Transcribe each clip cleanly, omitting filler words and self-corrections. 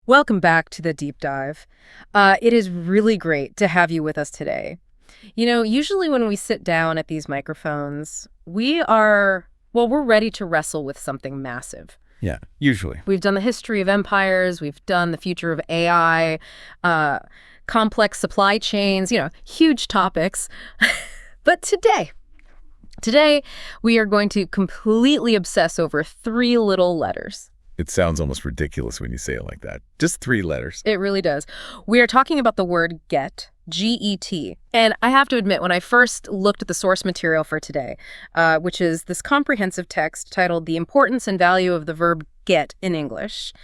Welcome back to the deep dive. It is really great to have you with us today. Usually when we sit down at these microphones, we're ready to wrestle with something massive. Yeah, usually. We've done the history of empires, we've done the future of AI, complex supply chains, huge topics. But today, we are going to completely obsess over three little letters. It sounds almost ridiculous when you say it like that. Just 3 letters. It really does. We are talking about the word get, G-E-T. And I have to admit, when I first looked at the source material for today, which is this comprehensive text titled The Importance and Value of the Verb Get in English,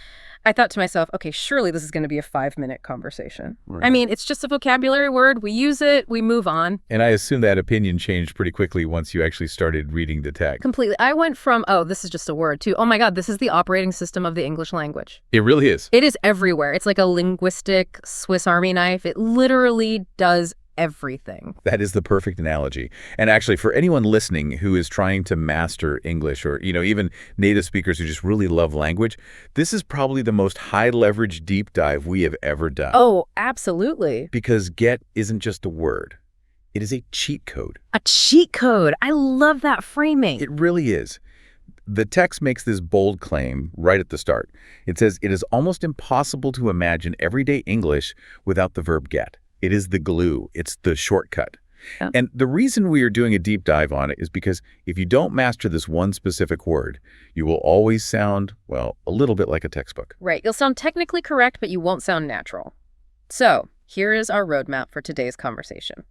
I thought to myself, okay, surely this is going to be a 5-minute conversation. Right. I mean, it's just a vocabulary word. We use it, we move on. And I assume that opinion changed pretty quickly once you actually started reading the text. Completely. I went from, oh, this is just a word, to, oh my God, this is the operating system of the English language. It really is. It is everywhere. It's like a linguistic Swiss Army knife. It literally does everything. That is the perfect analogy. And actually, for anyone listening who is trying to master English or, even native speakers who just really love language, this is probably the most high-leverage deep dive we have ever done. Oh, absolutely. Because get isn't just a word. It is a cheat code. A cheat code. I love that framing. It really is. The text makes this bold claim right at the start. It says, it is almost impossible to imagine everyday English without the verb get. It is the glue. It's the shortcut. Yeah. And the reason we are doing a deep dive on it is because if you don't master this one specific word, you will always sound, a little bit like a textbook. Right. You'll sound technically correct, but you won't sound natural. So here is our roadmap for today's conversation.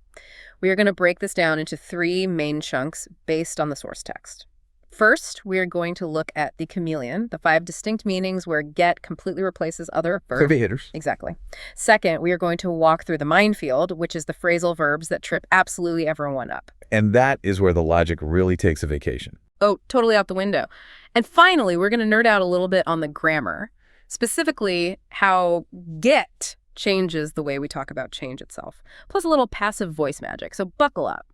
We are going to break this down into 3 main chunks based on the source text. First, we are going to look at the chameleon, the 5 distinct meanings where get completely replaces other verbs. Heavy hitters. Exactly. Second, we are going to walk through the minefield, which is the phrasal verbs that trip absolutely everyone up. And that is where the logic really takes a vacation. Oh, totally out the window. And finally, we're going to nerd out a little bit on the grammar, specifically how get changes the way we talk about change itself, plus a little passive voice magic. So buckle up.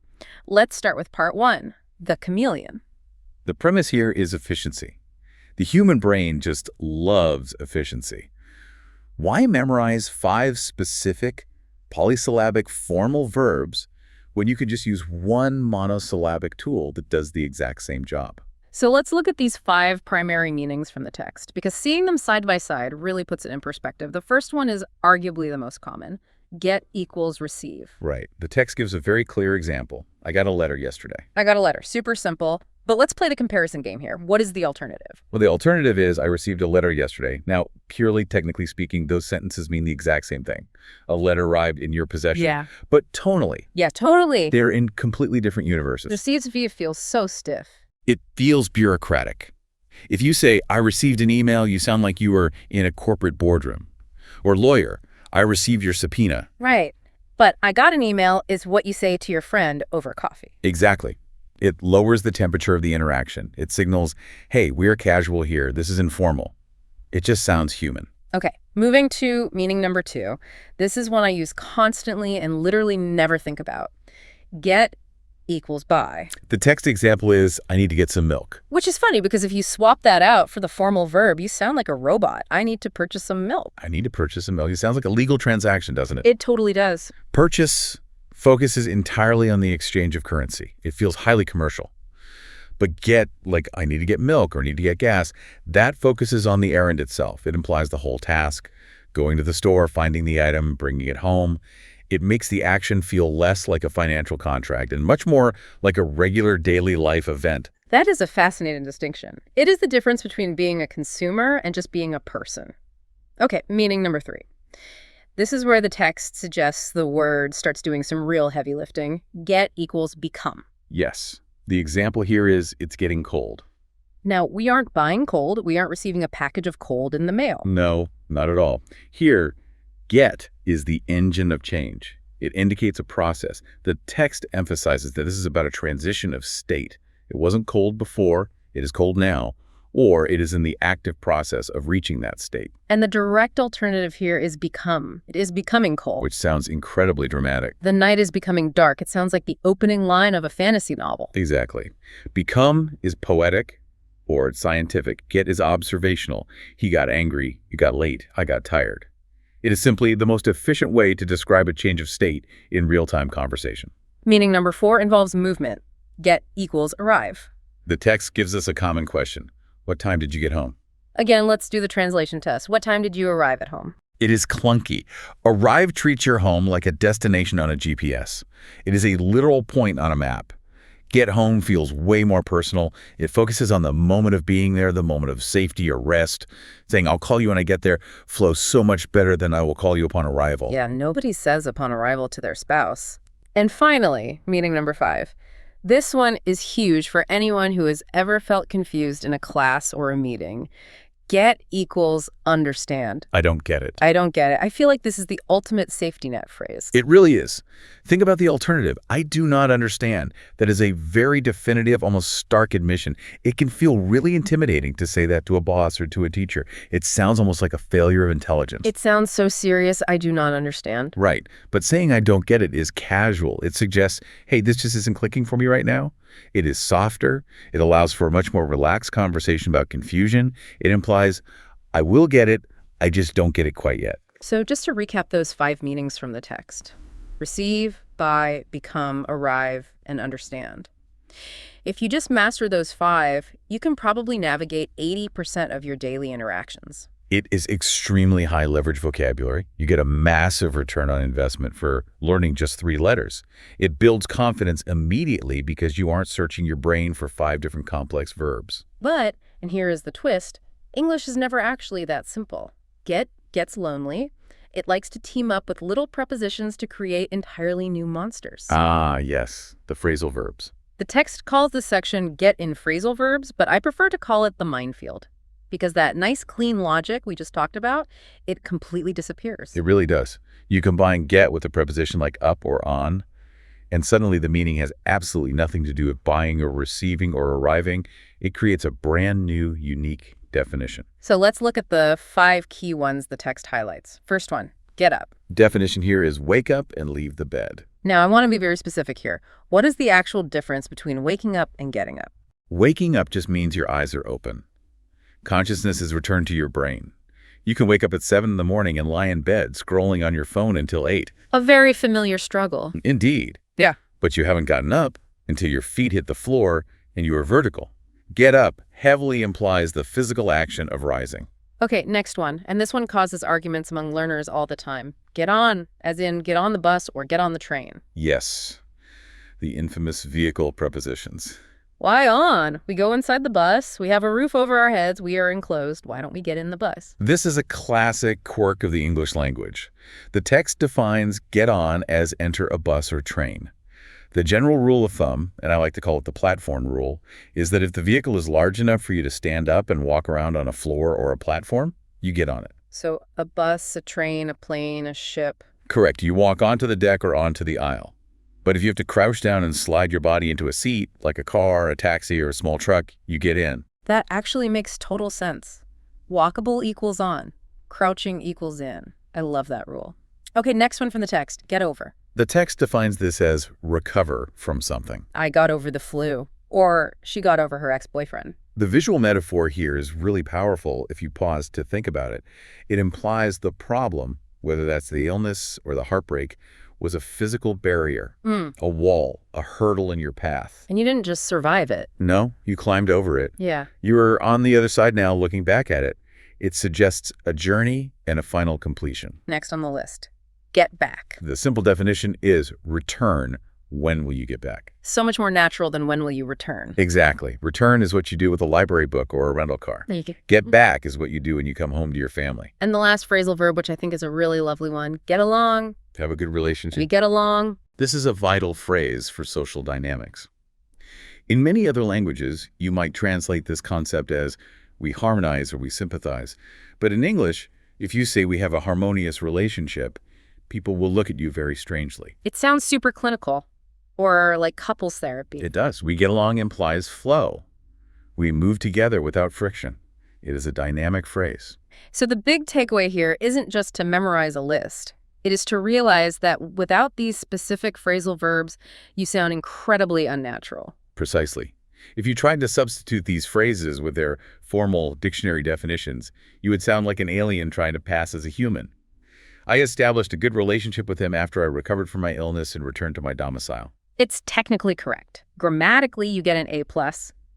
Let's start with part 1, the chameleon. The premise here is efficiency. The human brain just loves efficiency. Why memorize 5 specific polysyllabic formal verbs when you could just use one monosyllabic tool that does the exact same job? So let's look at these 5 primary meanings from the text, because seeing them side by side really puts it in perspective. The first one is arguably the most common. Get equals receive. Right. The text gives a very clear example. I got a letter yesterday. I got a letter. Super simple. But let's play the comparison game here. What is the alternative? Well, the alternative is I received a letter yesterday. Now, purely technically speaking, those sentences mean the exact same thing. A letter arrived in your possession. Yeah. But tonally. Yeah, totally. They're in completely different universes. Received via feels so stiff. It feels bureaucratic. If you say, I received an email, you sound like you were in a corporate boardroom. Or lawyer, I received your subpoena. Right. But I got an email is what you say to your friend over coffee. Exactly. It lowers the temperature of the interaction. It signals, hey, we're casual here. This is informal. It just sounds human. Okay, moving to meaning number 2. This is one I use constantly and literally never think about. Get equals buy. The text example is, I need to get some milk. Which is funny because if you swap that out for the formal verb, you sound like a robot. I need to purchase some milk. I need to purchase some milk. It sounds like a legal transaction, doesn't it? It totally does. Purchase focuses entirely on the exchange of currency. It feels highly commercial. But get, like I need to get milk or I need to get gas, that focuses on the errand itself. It implies the whole task, going to the store, finding the item, bringing it home. It makes the action feel less like a financial contract and much more like a regular daily life event. That is a fascinating distinction. It is the difference between being a consumer and just being a person. Okay, meaning number 3. This is where the text suggests the word starts doing some real heavy lifting. Get equals become. Yes. The example here is it's getting cold. Now, we aren't buying cold. We aren't receiving a package of cold in the mail. No, not at all. Here, get is the engine of change. It indicates a process. The text emphasizes that this is about a transition of state. It wasn't cold before. It is cold now. or it is in the active process of reaching that state. And the direct alternative here is become. It is becoming cold. Which sounds incredibly dramatic. The night is becoming dark. It sounds like the opening line of a fantasy novel. Exactly. Become is poetic or it's scientific. Get is observational. He got angry. You got late. I got tired. It is simply the most efficient way to describe a change of state in real-time conversation. Meaning number 4 involves movement. Get equals arrive. The text gives us a common question. What time did you get home? Again, let's do the translation test. What time did you arrive at home? It is clunky. Arrive treats your home like a destination on a GPS. It is a literal point on a map. Get home feels way more personal. It focuses on the moment of being there, the moment of safety or rest. Saying, I'll call you when I get there, flows so much better than I will call you upon arrival. Yeah, nobody says upon arrival to their spouse. And finally, meaning number 5. This one is huge for anyone who has ever felt confused in a class or a meeting. Get equals understand. I don't get it. I don't get it. I feel like this is the ultimate safety net phrase. It really is. Think about the alternative. I do not understand. That is a very definitive, almost stark admission. It can feel really intimidating to say that to a boss or to a teacher. It sounds almost like a failure of intelligence. It sounds so serious, I do not understand. Right. But saying I don't get it is casual. It suggests, hey, this just isn't clicking for me right now. It is softer. It allows for a much more relaxed conversation about confusion. It implies, I will get it, I just don't get it quite yet. So just to recap those 5 meanings from the text. Receive, buy, become, arrive, and understand. If you just master those 5, you can probably navigate 80% of your daily interactions. It is extremely high leverage vocabulary. You get a massive return on investment for learning just 3 letters. It builds confidence immediately because you aren't searching your brain for 5 different complex verbs. But, and here is the twist, English is never actually that simple. Get gets lonely. It likes to team up with little prepositions to create entirely new monsters. Ah, yes, the phrasal verbs. The text calls this section Get in phrasal verbs, but I prefer to call it the minefield. Because that nice, clean logic we just talked about, it completely disappears. It really does. You combine get with a preposition like up or on, and suddenly the meaning has absolutely nothing to do with buying or receiving or arriving. It creates a brand new, unique definition. So let's look at the 5 key ones the text highlights. First one, get up. Definition here is wake up and leave the bed. Now, I want to be very specific here. What is the actual difference between waking up and getting up? Waking up just means your eyes are open. Consciousness is returned to your brain. You can wake up at 7 in the morning and lie in bed, scrolling on your phone until 8. A very familiar struggle. Indeed. Yeah. But you haven't gotten up until your feet hit the floor and you are vertical. Get up heavily implies the physical action of rising. Okay, next one. And this one causes arguments among learners all the time. Get on, as in get on the bus or get on the train. Yes. The infamous vehicle prepositions. Why on? We go inside the bus. We have a roof over our heads. We are enclosed. Why don't we get in the bus? This is a classic quirk of the English language. The text defines get on as enter a bus or train. The general rule of thumb, and I like to call it the platform rule, is that if the vehicle is large enough for you to stand up and walk around on a floor or a platform, you get on it. So a bus, a train, a plane, a ship. Correct. You walk onto the deck or onto the aisle. But if you have to crouch down and slide your body into a seat, like a car, a taxi, or a small truck, you get in. That actually makes total sense. Walkable equals on. Crouching equals in. I love that rule. Okay, next one from the text. Get over. The text defines this as recover from something. I got over the flu. Or she got over her ex-boyfriend. The visual metaphor here is really powerful if you pause to think about it. It implies the problem, whether that's the illness or the heartbreak, was a physical barrier, a wall, a hurdle in your path. And you didn't just survive it. No, you climbed over it. Yeah. You are on the other side now looking back at it. It suggests a journey and a final completion. Next on the list, get back. The simple definition is return. When will you get back? So much more natural than when will you return. Exactly. Return is what you do with a library book or a rental car. Get back is what you do when you come home to your family. And the last phrasal verb, which I think is a really lovely one, get along. Have a good relationship. We get along. This is a vital phrase for social dynamics. In many other languages, you might translate this concept as we harmonize or we sympathize. But in English, if you say we have a harmonious relationship, people will look at you very strangely. It sounds super clinical. Or like couples therapy. It does. We get along implies flow. We move together without friction. It is a dynamic phrase. So the big takeaway here isn't just to memorize a list. It is to realize that without these specific phrasal verbs, you sound incredibly unnatural. Precisely. If you tried to substitute these phrases with their formal dictionary definitions, you would sound like an alien trying to pass as a human. I established a good relationship with him after I recovered from my illness and returned to my domicile. It's technically correct. Grammatically, you get an A+,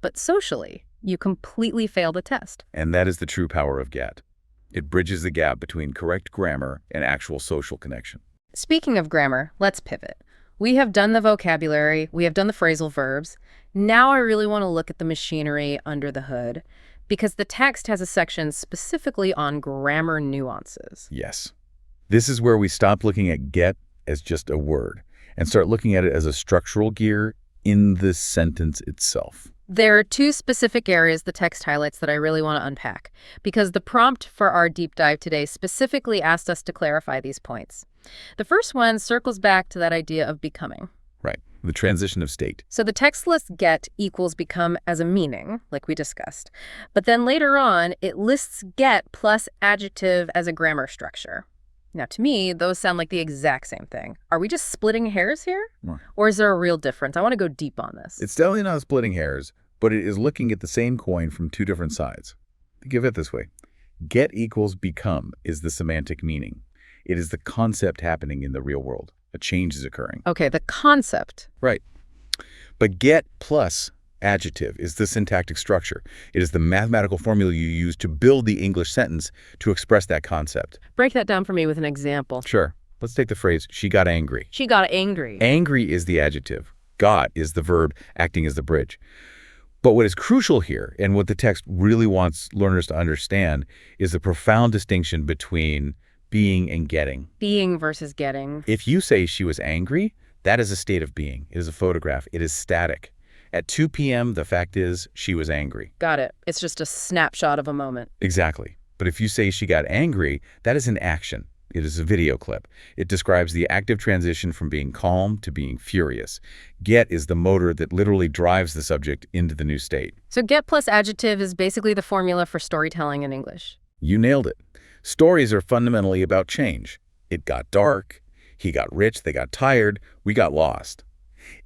but socially, you completely fail the test. And that is the true power of GET. It bridges the gap between correct grammar and actual social connection. Speaking of grammar, let's pivot. We have done the vocabulary, we have done the phrasal verbs. Now I really want to look at the machinery under the hood, because the text has a section specifically on grammar nuances. Yes. This is where we stop looking at GET as just a word and start looking at it as a structural gear in the sentence itself. There are two specific areas the text highlights that I really want to unpack, because the prompt for our deep dive today specifically asked us to clarify these points. The first one circles back to that idea of becoming. Right. The transition of state. So the text lists get equals become as a meaning, like we discussed. But then later on, it lists get plus adjective as a grammar structure. Now, to me, those sound like the exact same thing. Are we just splitting hairs here? Or is there a real difference? I want to go deep on this. It's definitely not splitting hairs, but it is looking at the same coin from two different sides. Think of it this way. Get equals become is the semantic meaning. It is the concept happening in the real world. A change is occurring. Okay, the concept. Right. But get plus adjective is the syntactic structure. It is the mathematical formula you use to build the English sentence to express that concept. Break that down for me with an example. Sure. Let's take the phrase, she got angry. She got angry. Angry is the adjective. Got is the verb acting as the bridge. But what is crucial here, and what the text really wants learners to understand, is the profound distinction between being and getting. Being versus getting. If you say she was angry, that is a state of being. It is a photograph. It is static. At 2 p.m., the fact is she was angry. Got it. It's just a snapshot of a moment. Exactly. But if you say she got angry, that is an action. It is a video clip. It describes the active transition from being calm to being furious. Get is the motor that literally drives the subject into the new state. So get plus adjective is basically the formula for storytelling in English. You nailed it. Stories are fundamentally about change. It got dark. He got rich. They got tired. We got lost.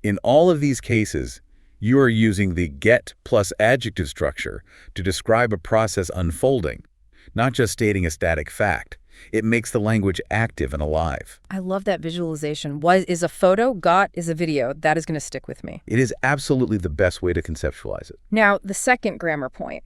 In all of these cases, you are using the get plus adjective structure to describe a process unfolding, not just stating a static fact. It makes the language active and alive. I love that visualization. Was is a photo, got is a video. That is going to stick with me. It is absolutely the best way to conceptualize it. Now, the second grammar point.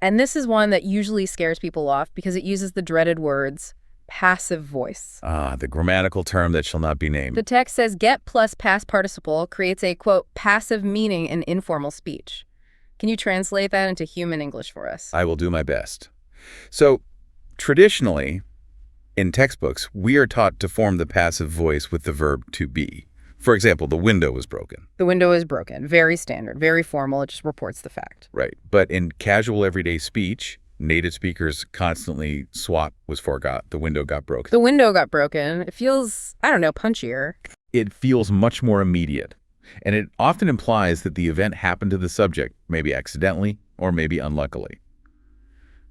And this is one that usually scares people off because it uses the dreaded words passive voice. Ah, the grammatical term that shall not be named. The text says get plus past participle creates a, quote, passive meaning in informal speech. Can you translate that into human English for us? I will do my best. So, traditionally, in textbooks, we are taught to form the passive voice with the verb to be. For example, the window was broken. The window is broken. Very standard, very formal. It just reports the fact. Right. But in casual everyday speech, native speakers constantly swap was forgot. The window got broken. The window got broken. It feels, I don't know, punchier. It feels much more immediate. And it often implies that the event happened to the subject, maybe accidentally or maybe unluckily.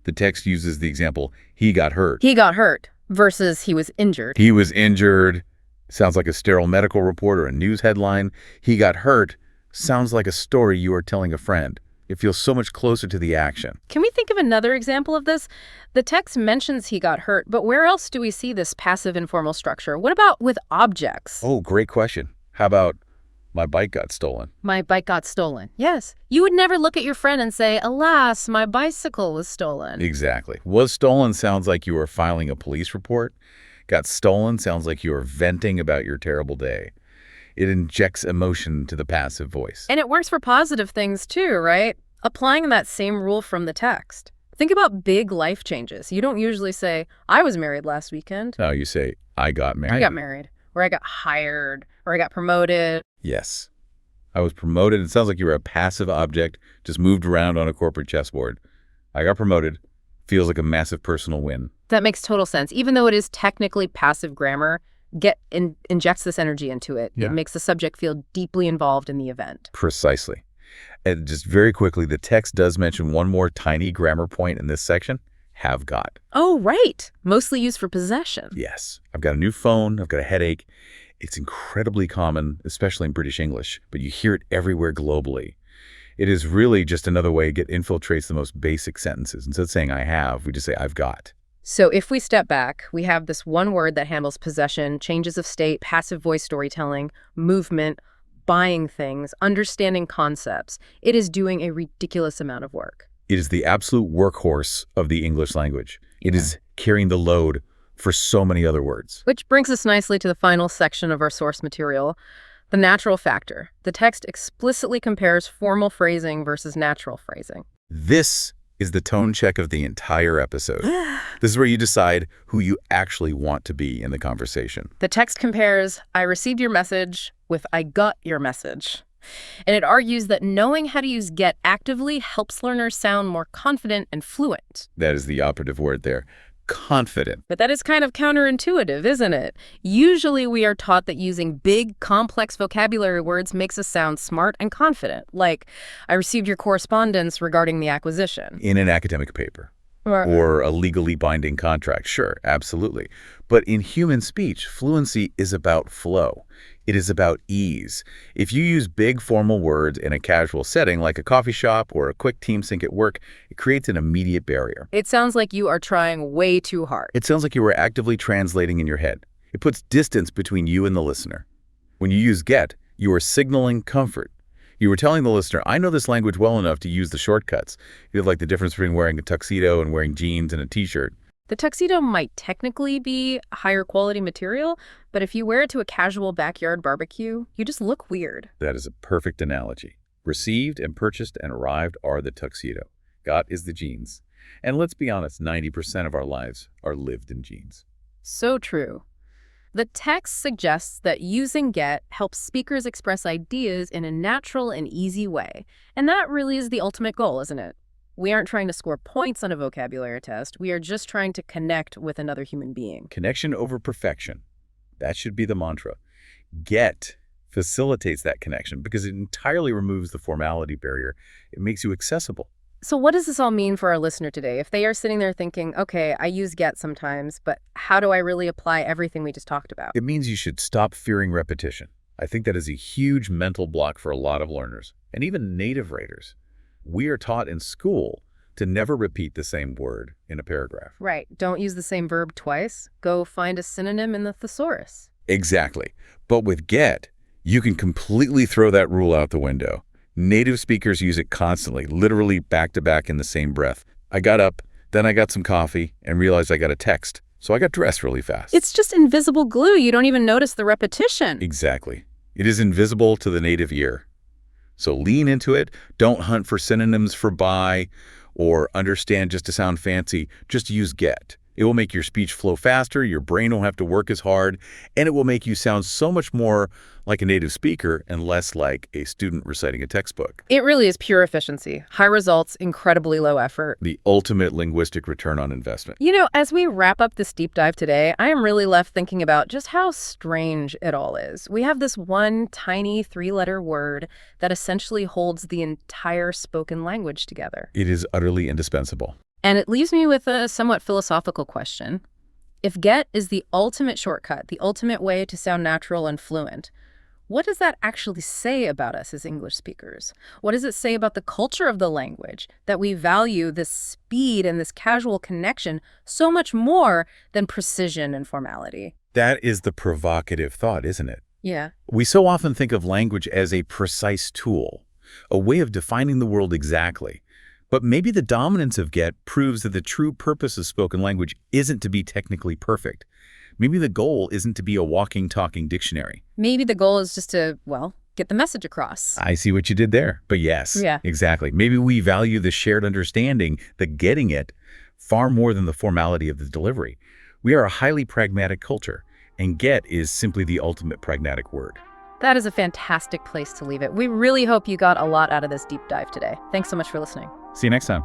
The text uses the example, he got hurt. He got hurt versus he was injured. He was injured. Sounds like a sterile medical report or a news headline. He got hurt sounds like a story you are telling a friend. It feels so much closer to the action. Can we think of another example of this? The text mentions he got hurt, but where else do we see this passive informal structure? What about with objects? Oh, great question. How about my bike got stolen? My bike got stolen. Yes. You would never look at your friend and say, alas, my bicycle was stolen. Exactly. Was stolen sounds like you were filing a police report. Got stolen sounds like you are venting about your terrible day. It injects emotion to the passive voice. And it works for positive things too, right? Applying that same rule from the text. Think about big life changes. You don't usually say, I was married last weekend. No, you say, I got married. I got married, or I got hired, or I got promoted. Yes. I was promoted. It sounds like you were a passive object, just moved around on a corporate chessboard. I got promoted. Feels like a massive personal win. That makes total sense. Even though it is technically passive grammar, injects this energy into it. Yeah. It makes the subject feel deeply involved in the event. Precisely. And just very quickly, the text does mention one more tiny grammar point in this section, have got. Oh, right. Mostly used for possession. Yes. I've got a new phone. I've got a headache. It's incredibly common, especially in British English, but you hear it everywhere globally. It is really just another way Get infiltrates the most basic sentences. Instead of saying I have, we just say I've got. So if we step back, we have this one word that handles possession, changes of state, passive voice storytelling, movement, buying things, understanding concepts. It is doing a ridiculous amount of work. It is the absolute workhorse of the English language. It is carrying the load for so many other words. Which brings us nicely to the final section of our source material, the natural factor. The text explicitly compares formal phrasing versus natural phrasing. This is the tone check of the entire episode. This is where you decide who you actually want to be in the conversation. The text compares, I received your message with I got your message. And it argues that knowing how to use get actively helps learners sound more confident and fluent. That is the operative word there. Confident. But that is kind of counterintuitive, isn't it? Usually we are taught that using big, complex vocabulary words makes us sound smart and confident, like, I received your correspondence regarding the acquisition. In an academic paper. Or a legally binding contract. Sure, absolutely. But in human speech, fluency is about flow. It is about ease. If you use big formal words in a casual setting, like a coffee shop or a quick team sync at work, it creates an immediate barrier. It sounds like you are trying way too hard. It sounds like you are actively translating in your head. It puts distance between you and the listener. When you use get, you are signaling comfort. You were telling the listener, I know this language well enough to use the shortcuts. You have like the difference between wearing a tuxedo and wearing jeans and a t-shirt. The tuxedo might technically be higher quality material, but if you wear it to a casual backyard barbecue, you just look weird. That is a perfect analogy. Received and purchased and arrived are the tuxedo. Got is the jeans. And let's be honest, 90% of our lives are lived in jeans. So true. The text suggests that using get helps speakers express ideas in a natural and easy way. And that really is the ultimate goal, isn't it? We aren't trying to score points on a vocabulary test. We are just trying to connect with another human being. Connection over perfection. That should be the mantra. Get facilitates that connection because it entirely removes the formality barrier. It makes you accessible. So what does this all mean for our listener today? If they are sitting there thinking, okay, I use get sometimes, but how do I really apply everything we just talked about? It means you should stop fearing repetition. I think that is a huge mental block for a lot of learners, and even native raters. We are taught in school to never repeat the same word in a paragraph. Right. Don't use the same verb twice. Go find a synonym in the thesaurus. Exactly. But with get, you can completely throw that rule out the window. Native speakers use it constantly, literally back-to-back in the same breath. I got up, then I got some coffee, and realized I got a text. So I got dressed really fast. It's just invisible glue. You don't even notice the repetition. Exactly. It is invisible to the native ear. So lean into it. Don't hunt for synonyms for buy or understand just to sound fancy. Just use get. It will make your speech flow faster, your brain won't have to work as hard, and it will make you sound so much more like a native speaker and less like a student reciting a textbook. It really is pure efficiency. High results, incredibly low effort. The ultimate linguistic return on investment. You know, as we wrap up this deep dive today, I am really left thinking about just how strange it all is. We have this one tiny 3-letter word that essentially holds the entire spoken language together. It is utterly indispensable. And it leaves me with a somewhat philosophical question. If get is the ultimate shortcut, the ultimate way to sound natural and fluent, what does that actually say about us as English speakers? What does it say about the culture of the language, that we value this speed and this casual connection so much more than precision and formality? That is the provocative thought, isn't it? Yeah. We so often think of language as a precise tool, a way of defining the world exactly. But maybe the dominance of get proves that the true purpose of spoken language isn't to be technically perfect. Maybe the goal isn't to be a walking, talking dictionary. Maybe the goal is just to, well, get the message across. I see what you did there. But yes, Yeah. Exactly. Maybe we value the shared understanding, the getting it, far more than the formality of the delivery. We are a highly pragmatic culture, and get is simply the ultimate pragmatic word. That is a fantastic place to leave it. We really hope you got a lot out of this deep dive today. Thanks so much for listening. See you next time.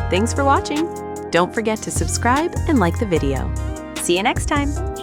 Thanks for watching. Don't forget to subscribe and like the video. See you next time.